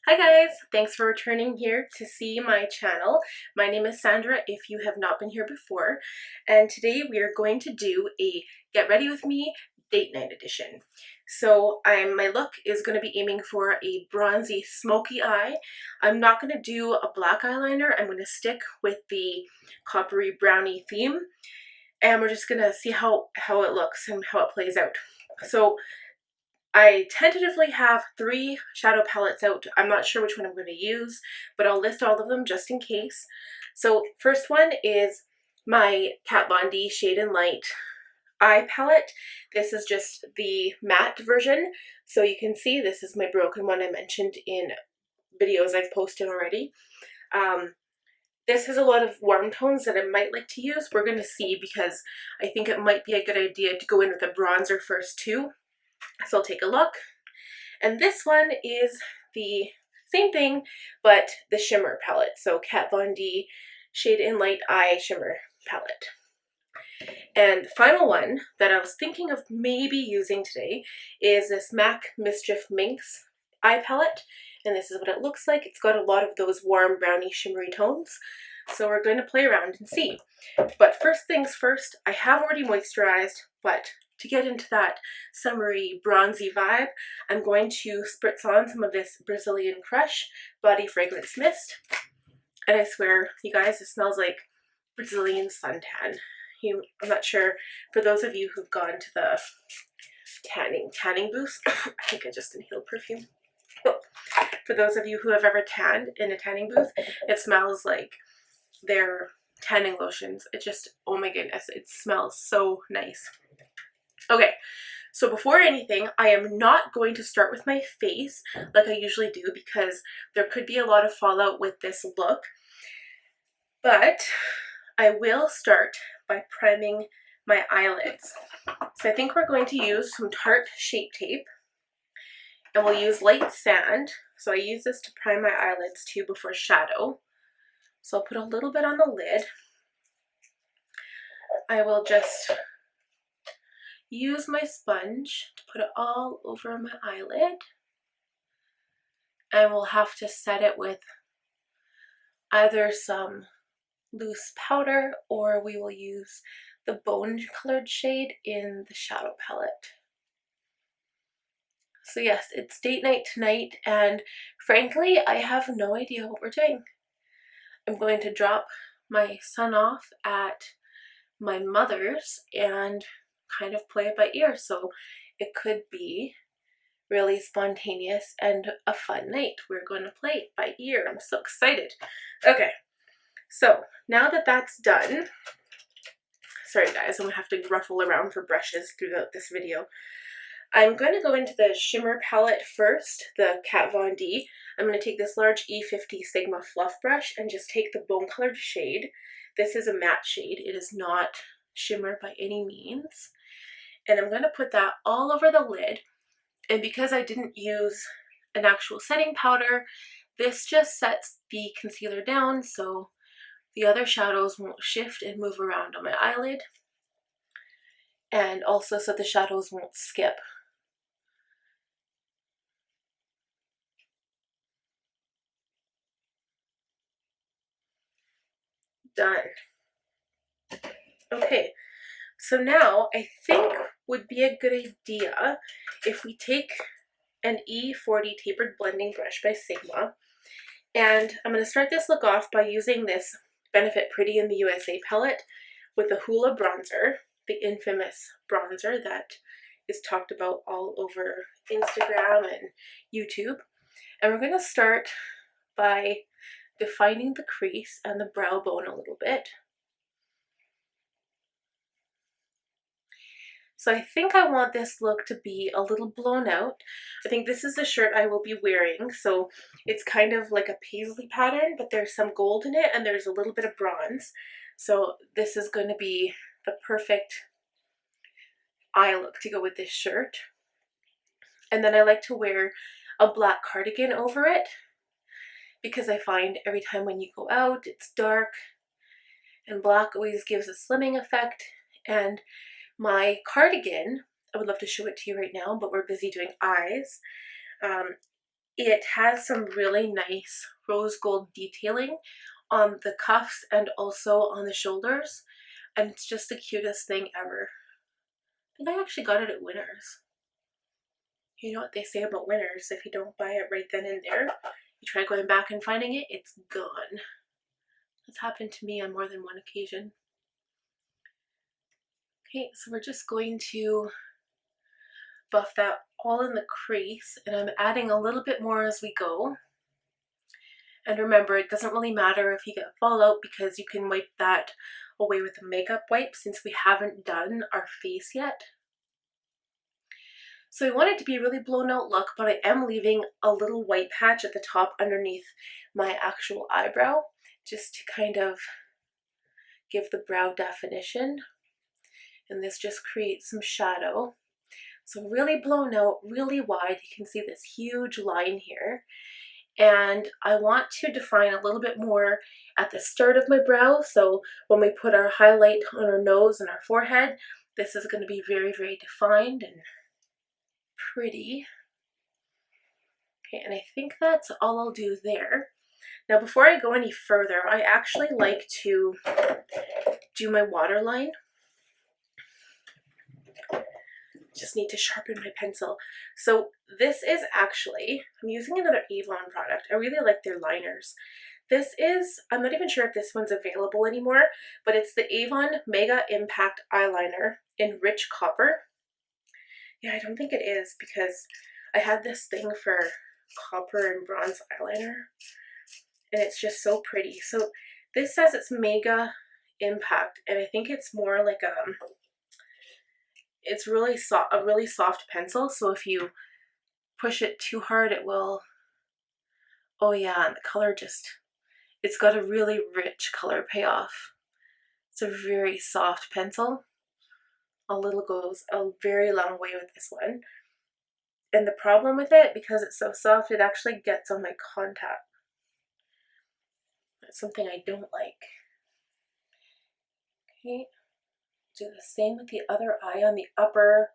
Hi guys, thanks for returning here to see my channel. My name is Sandra if you have not been here before, and today we are going to do a get ready with me date night edition. So my look is going to be aiming for a bronzy smoky eye. I'm not going to do a black eyeliner. I'm going to stick with the coppery brownie theme, and we're just going to see how it looks and how it plays out. So I tentatively have 3 shadow palettes out. I'm not sure which one I'm going to use, but I'll list all of them just in case. So first one is my Kat Von D Shade and Light eye palette. This is just the matte version. So you can see this is my broken one I mentioned in videos I've posted already. This has a lot of warm tones that I might like to use. We're going to see because I think it might be a good idea to go in with a bronzer first too. So I'll take a look. And this one is the same thing, but the shimmer palette. So Kat Von D Shade and Light Eye Shimmer palette. And the final one that I was thinking of maybe using today is this MAC Mischief Minx eye palette. And this is what it looks like. It's got a lot of those warm brownie shimmery tones. So we're going to play around and see. But first things first, I have already moisturized, but to get into that summery, bronzy vibe, I'm going to spritz on some of this Brazilian Crush Body Fragrance Mist. And I swear, you guys, it smells like Brazilian suntan. I'm not sure, for those of you who've gone to the tanning booths, I think I just inhaled perfume. For those of you who have ever tanned in a tanning booth, it smells like their tanning lotions. It just, oh my goodness, it smells so nice. Okay, so before anything, I am not going to start with my face like I usually do because there could be a lot of fallout with this look. But I will start by priming my eyelids. So I think we're going to use some Tarte Shape Tape, and we'll use light sand. So I use this to prime my eyelids too before shadow. So I'll put a little bit on the lid. I will just use my sponge to put it all over my eyelid, and we'll have to set it with either some loose powder or we will use the bone colored shade in the shadow palette. So yes, it's date night tonight, and frankly I have no idea what we're doing. I'm going to drop my son off at my mother's and kind of play it by ear, so it could be really spontaneous and a fun night. We're going to play it by ear. I'm so excited. Okay, so now that that's done, sorry guys, I'm gonna have to ruffle around for brushes throughout this video. I'm going to go into the shimmer palette first, the Kat Von D. I'm going to take this large E50 Sigma fluff brush and just take the bone colored shade. This is a matte shade. It is not shimmer by any means. And I'm going to put that all over the lid. And because I didn't use an actual setting powder, this just sets the concealer down so the other shadows won't shift and move around on my eyelid. And also so the shadows won't skip. Done. Okay, so now I think would be a good idea if we take an E40 tapered blending brush by Sigma, and I'm going to start this look off by using this Benefit Pretty in the USA palette with the Hoola Bronzer, the infamous bronzer that is talked about all over Instagram and YouTube. And we're going to start by defining the crease and the brow bone a little bit. So I think I want this look to be a little blown out. I think this is the shirt I will be wearing, so it's kind of like a paisley pattern, but there's some gold in it and there's a little bit of bronze. So this is going to be the perfect eye look to go with this shirt. And then I like to wear a black cardigan over it because I find every time when you go out, it's dark and black always gives a slimming effect. And my cardigan, I would love to show it to you right now, but we're busy doing eyes. It has some really nice rose gold detailing on the cuffs and also on the shoulders, and it's just the cutest thing ever. I think I actually got it at Winners. You know what they say about Winners, if you don't buy it right then and there, you try going back and finding it, it's gone. That's happened to me on more than one occasion. Okay, so we're just going to buff that all in the crease, and I'm adding a little bit more as we go. And remember, it doesn't really matter if you get fallout because you can wipe that away with a makeup wipe since we haven't done our face yet. So I want it to be a really blown out look, but I am leaving a little white patch at the top underneath my actual eyebrow just to kind of give the brow definition. And this just creates some shadow. So really blown out, really wide. You can see this huge line here. And I want to define a little bit more at the start of my brow. So when we put our highlight on our nose and our forehead, this is going to be very, very defined and pretty. Okay, and I think that's all I'll do there. Now before I go any further, I actually like to do my waterline. Just need to sharpen my pencil. So this is actually, I'm using another Avon product. I really like their liners. This is, I'm not even sure if this one's available anymore, but it's the Avon Mega Impact Eyeliner in Rich Copper. Yeah, I don't think it is because I had this thing for copper and bronze eyeliner and it's just so pretty. So this says it's Mega Impact, and I think it's more like it's really a really soft pencil, so if you push it too hard it will, oh yeah, and the color just, it's got a really rich color payoff. It's a very soft pencil. A little goes a very long way with this one. And the problem with it, because it's so soft, it actually gets on my contact. That's something I don't like. Okay, do the same with the other eye on the upper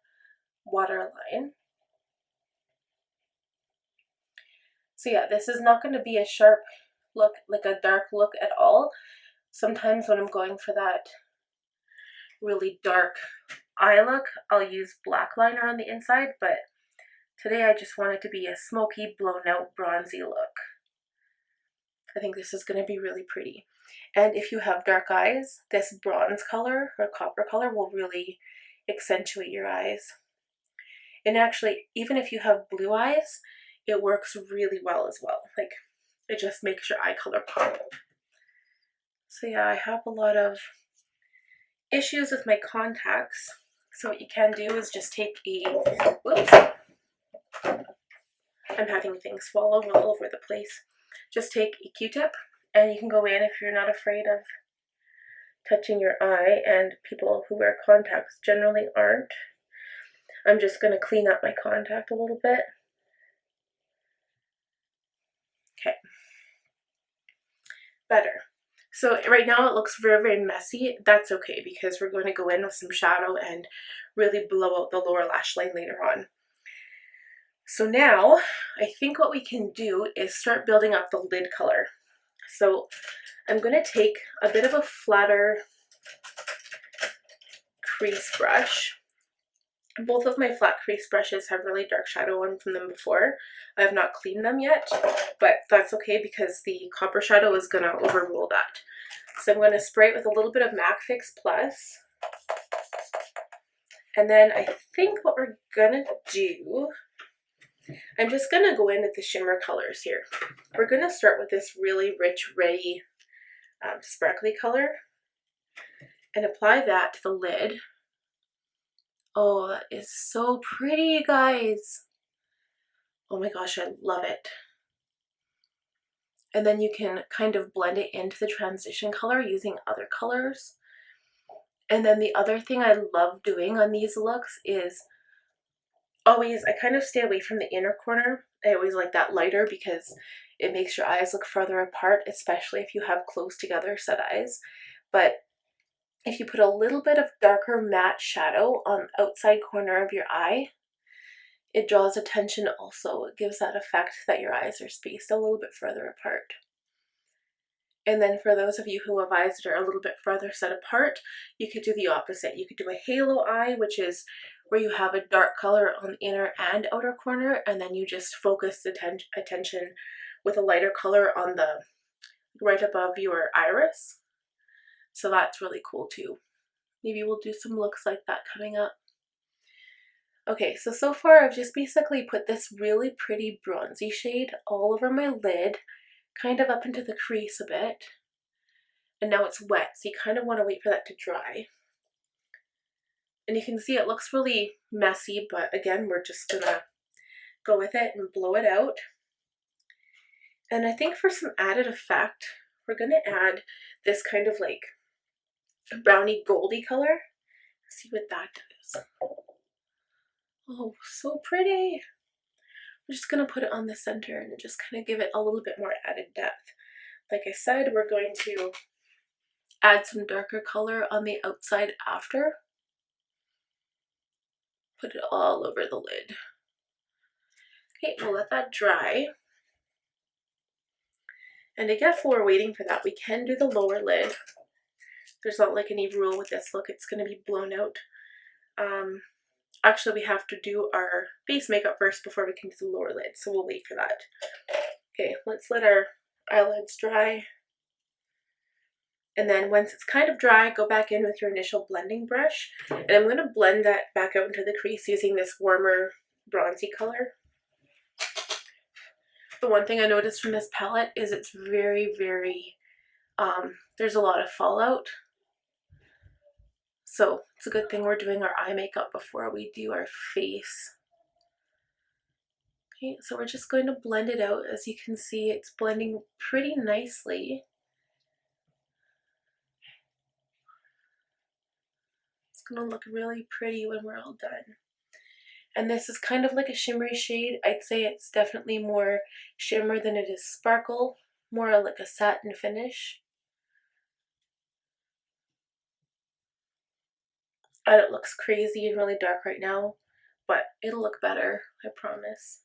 waterline. So yeah, this is not going to be a sharp look, like a dark look at all. Sometimes when I'm going for that really dark eye look, I'll use black liner on the inside, but today I just want it to be a smoky, blown out, bronzy look. I think this is going to be really pretty. And if you have dark eyes, this bronze color or copper color will really accentuate your eyes. And actually, even if you have blue eyes, it works really well as well. Like, it just makes your eye color pop. So yeah, I have a lot of issues with my contacts. So what you can do is just take a, whoops, I'm having things fall all over the place. Just take a Q-tip and you can go in if you're not afraid of touching your eye, and people who wear contacts generally aren't. I'm just going to clean up my contact a little bit. Okay. Better. So right now it looks very, very messy. That's okay because we're going to go in with some shadow and really blow out the lower lash line later on. So now I think what we can do is start building up the lid color. So I'm going to take a bit of a flatter crease brush. Both of my flat crease brushes have really dark shadow on from them before. I have not cleaned them yet, but that's okay because the copper shadow is going to overrule that. So I'm going to spray it with a little bit of MAC Fix Plus. And then I think what we're going to do, I'm just going to go in with the shimmer colors here. We're going to start with this really rich, reddy, sparkly color and apply that to the lid. Oh, that is so pretty, you guys. Oh my gosh, I love it. And then you can kind of blend it into the transition color using other colors. And then the other thing I love doing on these looks is always, I kind of stay away from the inner corner. I always like that lighter because it makes your eyes look further apart, especially if you have close together set eyes. But if you put a little bit of darker matte shadow on the outside corner of your eye, It draws attention also. It gives that effect that your eyes are spaced a little bit further apart. And then for those of you who have eyes that are a little bit further set apart, you could do the opposite. You could do a halo eye, which is where you have a dark color on the inner and outer corner, and then you just focus the attention with a lighter color on the right above your iris. So that's really cool too. Maybe we'll do some looks like that coming up. Okay, so far I've just basically put this really pretty bronzy shade all over my lid, kind of up into the crease a bit. And now it's wet, so you kind of want to wait for that to dry. And you can see it looks really messy, but again, we're just gonna go with it and blow it out. And I think for some added effect, we're gonna add this kind of like brownie goldy color. Let's see what that does. Oh, so pretty. We're just gonna put it on the center and just kind of give it a little bit more added depth. Like I said, we're going to add some darker color on the outside after. Put it all over the lid. Okay, we'll let that dry. And I guess while we're waiting for that, we can do the lower lid. There's not like any rule with this look, it's going to be blown out. Actually, we have to do our base makeup first before we can do the lower lid, so we'll wait for that. Okay, let's let our eyelids dry. And then once it's kind of dry, go back in with your initial blending brush. And I'm going to blend that back out into the crease using this warmer bronzy color. The one thing I noticed from this palette is it's very, there's a lot of fallout. So it's a good thing we're doing our eye makeup before we do our face. Okay, so we're just going to blend it out. As you can see, it's blending pretty nicely. It's gonna look really pretty when we're all done. And this is kind of like a shimmery shade. I'd say it's definitely more shimmer than it is sparkle, more like a satin finish. And it looks crazy and really dark right now, but it'll look better, I promise.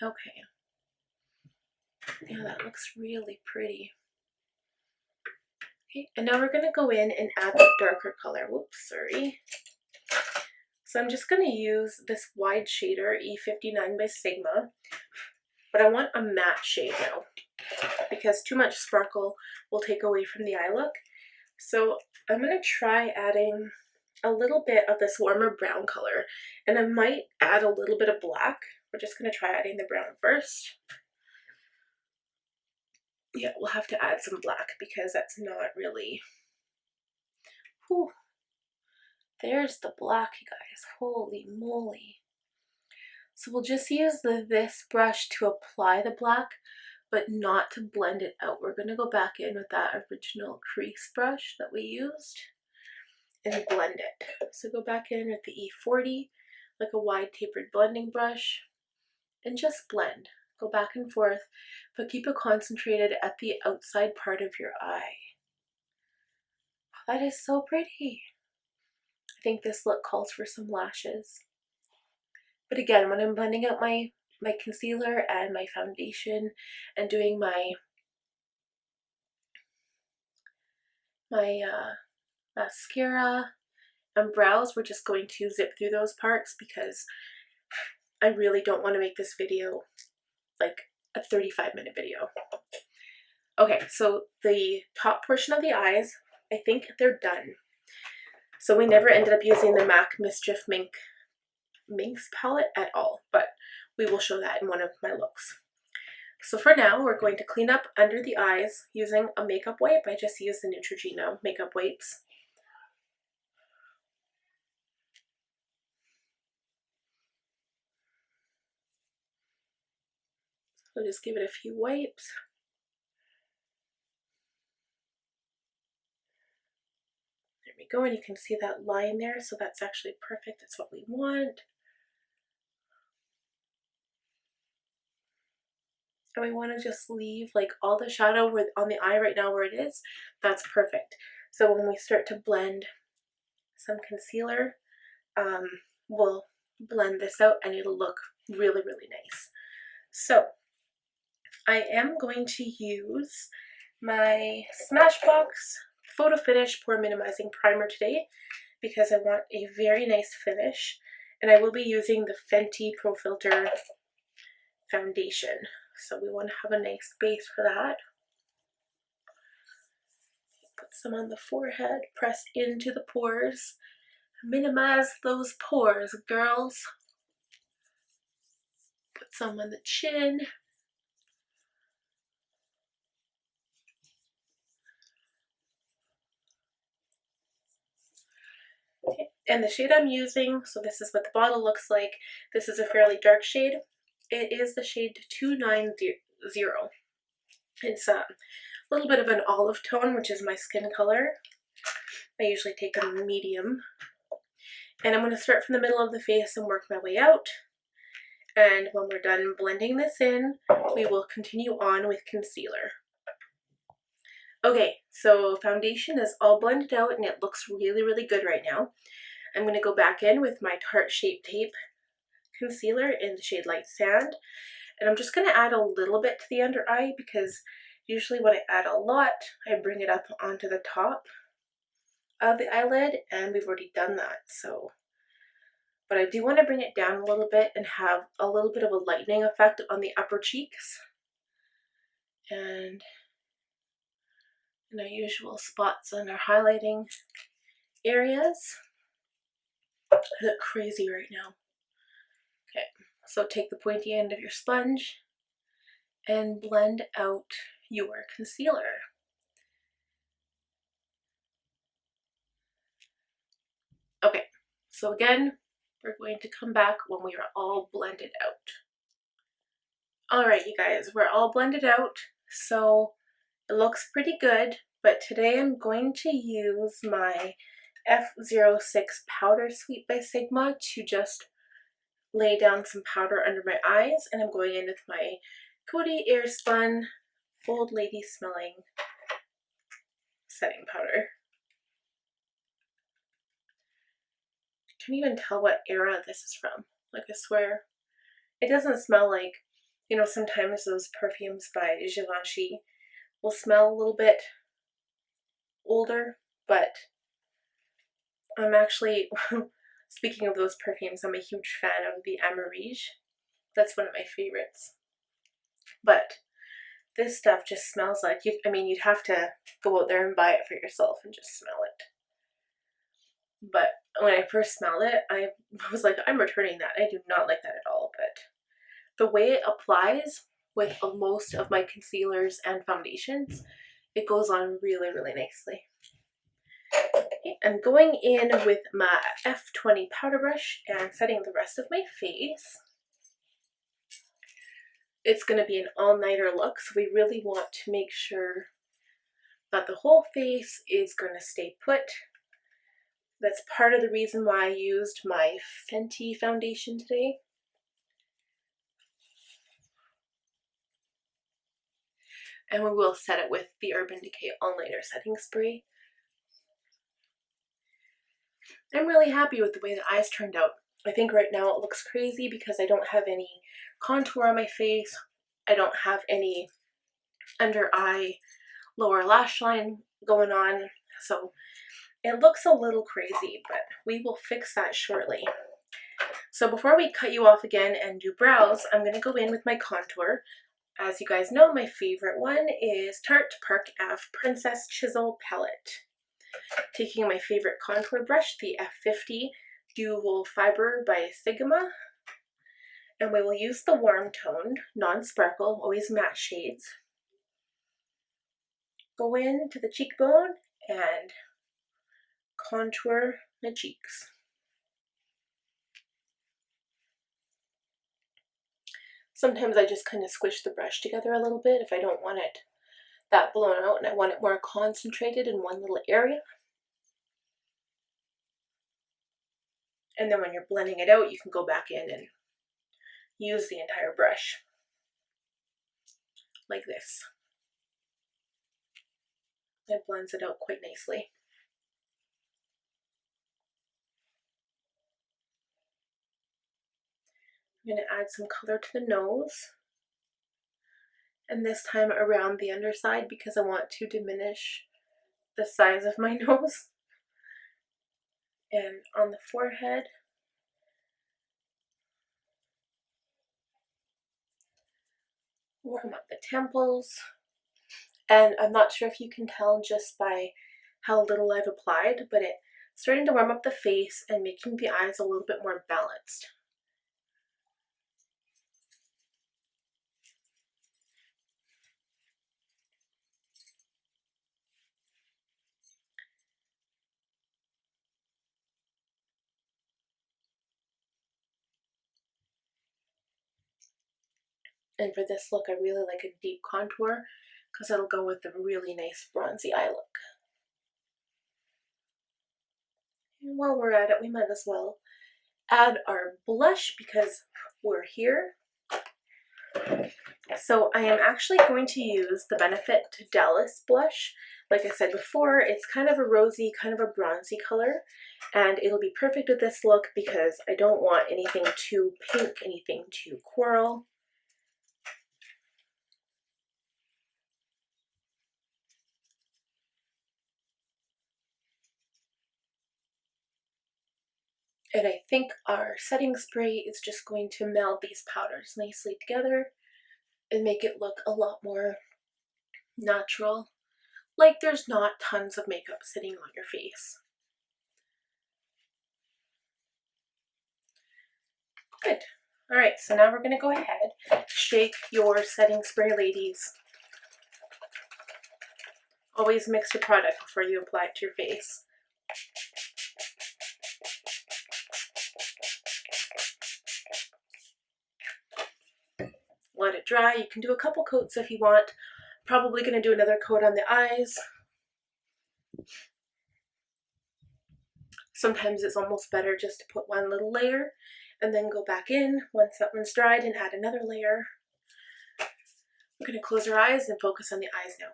Okay. Yeah, that looks really pretty. Okay, and now we're going to go in and add the darker color. Whoops, sorry. So I'm just going to use this wide shader, E59 by Sigma, but I want a matte shade now because too much sparkle will take away from the eye look. So I'm going to try adding a little bit of this warmer brown color, and I might add a little bit of black. We're just going to try adding the brown first. Yeah, we'll have to add some black because that's not really... Whew. There's the black, you guys. Holy moly. So we'll just use this brush to apply the black, but not to blend it out. We're going to go back in with that original crease brush that we used and blend it. So go back in with the E40, like a wide tapered blending brush, and just blend. Go back and forth, but keep it concentrated at the outside part of your eye. That is so pretty. I think this look calls for some lashes. But again, when I'm blending out my concealer and my foundation and doing my mascara and brows, we're just going to zip through those parts because I really don't want to make this video like a 35-minute video. Okay, so the top portion of the eyes, I think they're done. So we never ended up using the MAC Mischief Minx palette at all, but we will show that in one of my looks. So for now, we're going to clean up under the eyes using a makeup wipe. I just use the Neutrogena makeup wipes. So just give it a few wipes. There we go, and you can see that line there, so that's actually perfect. That's what we want. And we want to just leave like all the shadow on the eye right now where it is. That's perfect. So when we start to blend some concealer will blend this out and it'll look really, really nice. So I am going to use my Smashbox Photo Finish Pore Minimizing Primer today because I want a very nice finish, and I will be using the Fenty Pro Filt'r foundation. So we want to have a nice base for that. Put some on the forehead, press into the pores. Minimize those pores, girls. Put some on the chin. Okay. And the shade I'm using, so this is what the bottle looks like. This is a fairly dark shade. It is the shade 290. It's a little bit of an olive tone, which is my skin color. I usually take a medium. And I'm going to start from the middle of the face and work my way out. And when we're done blending this in, we will continue on with concealer. Okay, so foundation is all blended out and it looks really, really good right now. I'm going to go back in with my Tarte Shape Tape concealer in the shade Light Sand. And I'm just going to add a little bit to the under eye because usually when I add a lot, I bring it up onto the top of the eyelid, and we've already done that. So, but I do want to bring it down a little bit and have a little bit of a lightening effect on the upper cheeks. And in our usual spots on our highlighting areas. I look crazy right now. Okay, so take the pointy end of your sponge and blend out your concealer. Okay, so again, we're going to come back when we are all blended out. Alright, you guys, we're all blended out, so it looks pretty good, but today I'm going to use my F06 Powder Sweet by Sigma to just lay down some powder under my eyes, and I'm going in with my Coty Airspun Old Lady smelling setting powder. I can't even tell what era this is from. Like, I swear, it doesn't smell like, you know, sometimes those perfumes by Givenchy will smell a little bit older, but I'm actually, speaking of those perfumes, I'm a huge fan of the Amarige. That's one of my favorites. But this stuff just smells like, you'd have to go out there and buy it for yourself and just smell it. But when I first smelled it, I was like, I'm returning that. I do not like that at all. But the way it applies with most of my concealers and foundations, it goes on really, really nicely. Okay, I'm going in with my F20 powder brush and setting the rest of my face. It's going to be an all-nighter look, so we really want to make sure that the whole face is going to stay put. That's part of the reason why I used my Fenty foundation today. And we will set it with the Urban Decay All-Nighter Setting Spray. I'm really happy with the way the eyes turned out. I think right now it looks crazy because I don't have any contour on my face. I don't have any under eye, lower lash line going on. So it looks a little crazy, but we will fix that shortly. So before we cut you off again and do brows, I'm going to go in with my contour. As you guys know, my favorite one is Tarte Park Ave Princess Chisel Palette. Taking my favorite contour brush, the F50 Dual Fiber by Sigma, and we will use the warm toned, non-sparkle, always matte shades. Go in to the cheekbone and contour the cheeks. Sometimes I just kind of squish the brush together a little bit if I don't want it that blown out and I want it more concentrated in one little area. And then when you're blending it out, you can go back in and use the entire brush like this. It blends it out quite nicely. I'm going to add some color to the nose. And this time around the underside because I want to diminish the size of my nose. And on the forehead. Warm up the temples. And I'm not sure if you can tell just by how little I've applied, but it's starting to warm up the face and making the eyes a little bit more balanced. And for this look, I really like a deep contour because it'll go with the really nice bronzy eye look. And while we're at it, we might as well add our blush because we're here. So I am actually going to use the Benefit to Dallas blush. Like I said before, it's kind of a rosy, kind of a bronzy color, and it'll be perfect with this look because I don't want anything too pink, anything too coral. And I think our setting spray is just going to meld these powders nicely together and make it look a lot more natural, like there's not tons of makeup sitting on your face. Good. All right, so now we're going to go ahead, shake your setting spray, ladies. Always mix your product before you apply it to your face. Let it dry. You can do a couple coats if you want. Probably going to do another coat on the eyes. Sometimes it's almost better just to put one little layer and then go back in once that one's dried and add another layer. We're going to close our eyes and focus on the eyes now.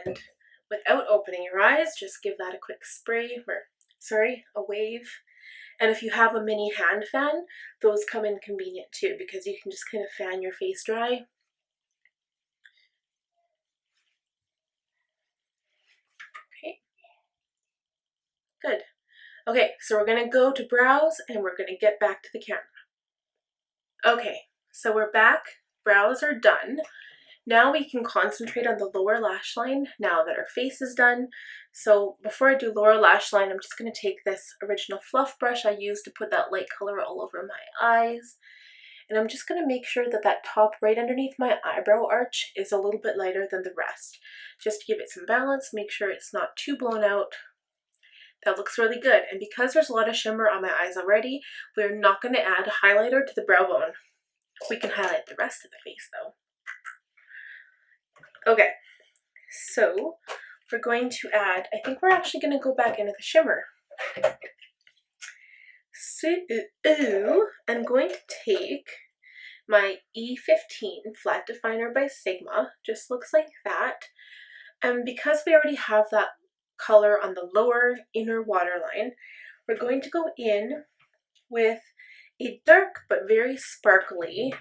And without opening your eyes, just give that a quick spray, a wave. And if you have a mini hand fan, those come in convenient too because you can just kind of fan your face dry. Okay. Good. Okay, so we're going to go to brows and we're going to get back to the camera. Okay, so we're back. Brows are done. Now we can concentrate on the lower lash line now that our face is done. So before I do lower lash line, I'm just going to take this original fluff brush I used to put that light color all over my eyes. And I'm just going to make sure that that top right underneath my eyebrow arch is a little bit lighter than the rest. Just to give it some balance, make sure it's not too blown out. That looks really good. And because there's a lot of shimmer on my eyes already, we're not going to add highlighter to the brow bone. We can highlight the rest of the face though. Okay, so we're going to add, I think we're actually going to go back into the shimmer. So I'm going to take my E15 Flat Definer by Sigma, just looks like that. And because we already have that color on the lower inner waterline, we're going to go in with a dark but very sparkly,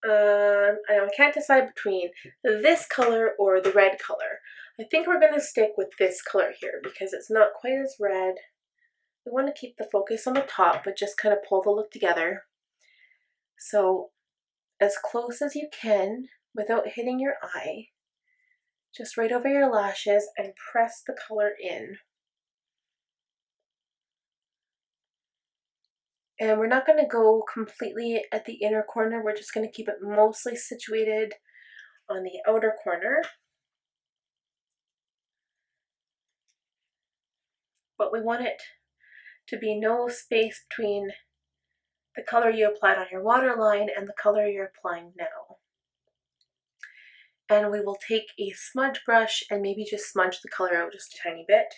I can't decide between this color or the red color. I think we're going to stick with this color here because it's not quite as red. We want to keep the focus on the top, but just kind of pull the look together. So as close as you can without hitting your eye, just right over your lashes and press the color in. And we're not going to go completely at the inner corner. We're just going to keep it mostly situated on the outer corner. But we want it to be no space between the color you applied on your waterline and the color you're applying now. And we will take a smudge brush and maybe just smudge the color out just a tiny bit.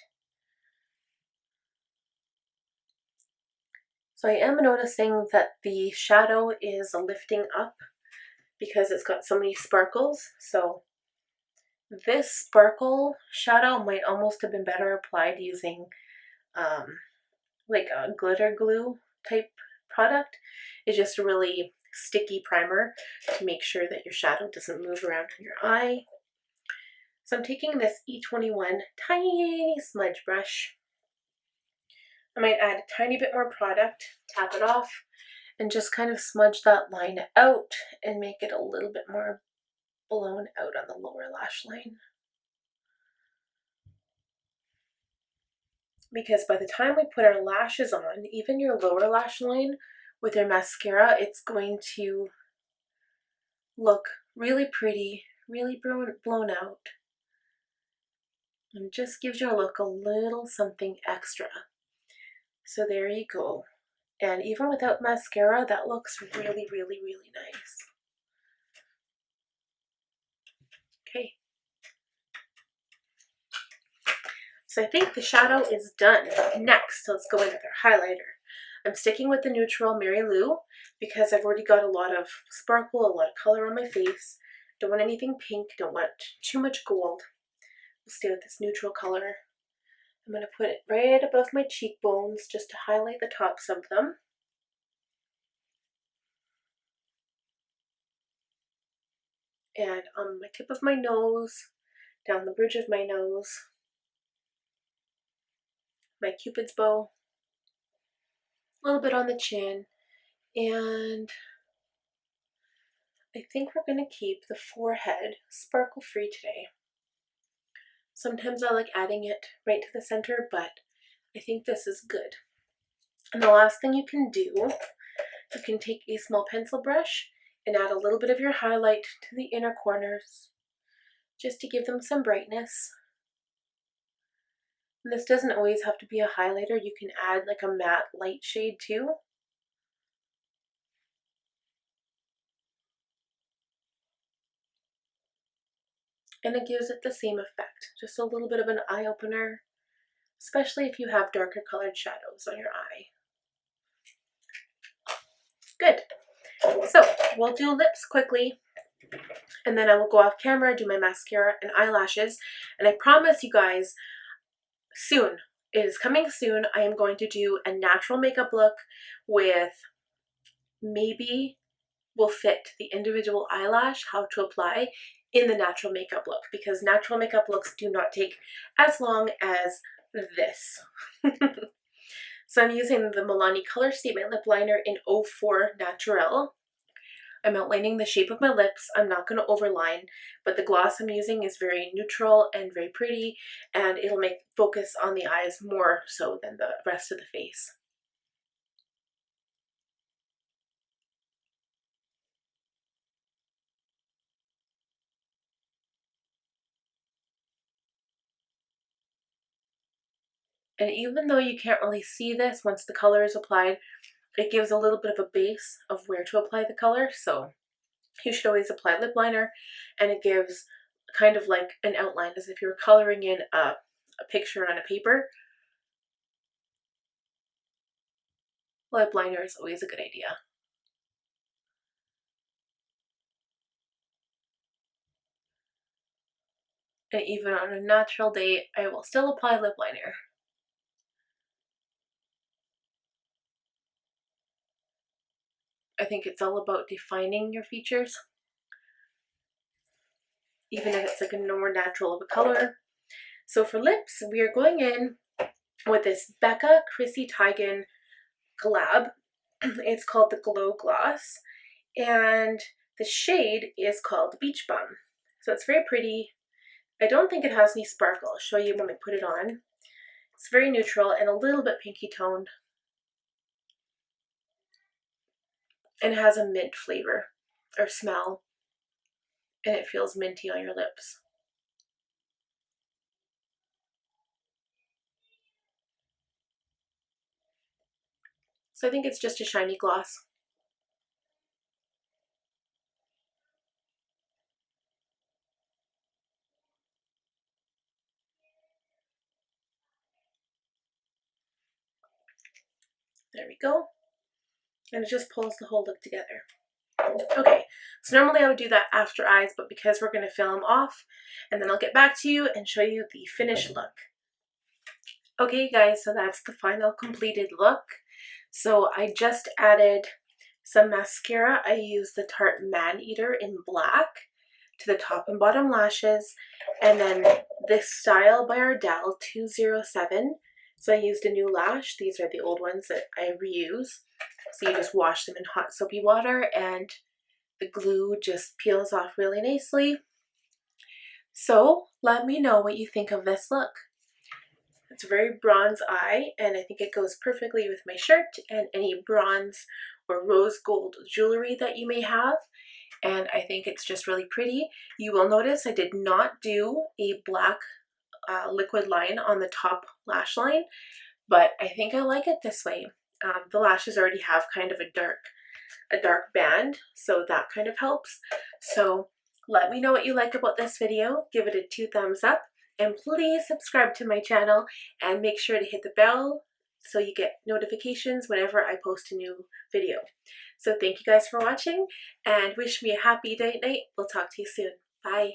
So I am noticing that the shadow is lifting up because it's got so many sparkles. So this sparkle shadow might almost have been better applied using like a glitter glue type product. It's just a really sticky primer to make sure that your shadow doesn't move around in your eye. So I'm taking this E21 tiny smudge brush. I might add a tiny bit more product, tap it off, and just kind of smudge that line out and make it a little bit more blown out on the lower lash line. Because by the time we put our lashes on, even your lower lash line with your mascara, it's going to look really pretty, really blown out, and just gives your look a little something extra. So there you go. And even without mascara, that looks really, really, really nice. Okay. So I think the shadow is done. Next, let's go in with our highlighter. I'm sticking with the neutral Mary Lou because I've already got a lot of sparkle, a lot of color on my face. Don't want anything pink, don't want too much gold. We'll stay with this neutral color. I'm going to put it right above my cheekbones just to highlight the tops of them. And on my tip of my nose, down the bridge of my nose, my Cupid's bow, a little bit on the chin, and I think we're going to keep the forehead sparkle free today. Sometimes I like adding it right to the center, but I think this is good. And the last thing you can do, you can take a small pencil brush and add a little bit of your highlight to the inner corners, just to give them some brightness. And this doesn't always have to be a highlighter, you can add like a matte light shade too. And it gives it the same effect, just a little bit of an eye opener, especially if you have darker colored shadows on your eye. Good. So we'll do lips quickly, and then I will go off camera, do my mascara and eyelashes. And I promise you guys, soon, it is coming soon, I am going to do a natural makeup look with maybe will fit the individual eyelash, how to apply in the natural makeup look, because natural makeup looks do not take as long as this. So I'm using the Milani Color Statement Lip Liner in 04 Naturel. I'm outlining the shape of my lips. I'm not going to overline, but the gloss I'm using is very neutral and very pretty, and it'll make focus on the eyes more so than the rest of the face. And even though you can't really see this once the color is applied, it gives a little bit of a base of where to apply the color. So you should always apply lip liner, and it gives kind of like an outline as if you're coloring in a picture on a paper. Lip liner is always a good idea. And even on a natural day, I will still apply lip liner. I think it's all about defining your features, even if it's like a more natural of a color. So for lips, we are going in with this Becca Chrissy Teigen collab. It's called the Glow Gloss, and the shade is called Beach Bum. So it's very pretty. I don't think it has any sparkle. I'll show you when we put it on. It's very neutral and a little bit pinky toned. And it has a mint flavor or smell, and it feels minty on your lips. So I think it's just a shiny gloss. There we go. And it just pulls the whole look together. Okay, so normally I would do that after eyes, but because we're going to film off, and then I'll get back to you and show you the finished look. Okay guys, so that's the final completed look. So I just added some mascara. I used the Tarte Maneater in black to the top and bottom lashes, and then this Style by Ardell 207. So I used a new lash. These are the old ones that I reuse. So you just wash them in hot soapy water and the glue just peels off really nicely. So let me know what you think of this look. It's a very bronze eye, and I think it goes perfectly with my shirt and any bronze or rose gold jewelry that you may have. And I think it's just really pretty. You will notice I did not do a black liquid line on the top lash line, but I think I like it this way. The lashes already have kind of a dark band, so that kind of helps. So let me know what you like about this video. Give it a 2 thumbs up, and please subscribe to my channel and make sure to hit the bell so you get notifications whenever I post a new video. So thank you guys for watching, and wish me a happy date night. We'll talk to you soon. Bye.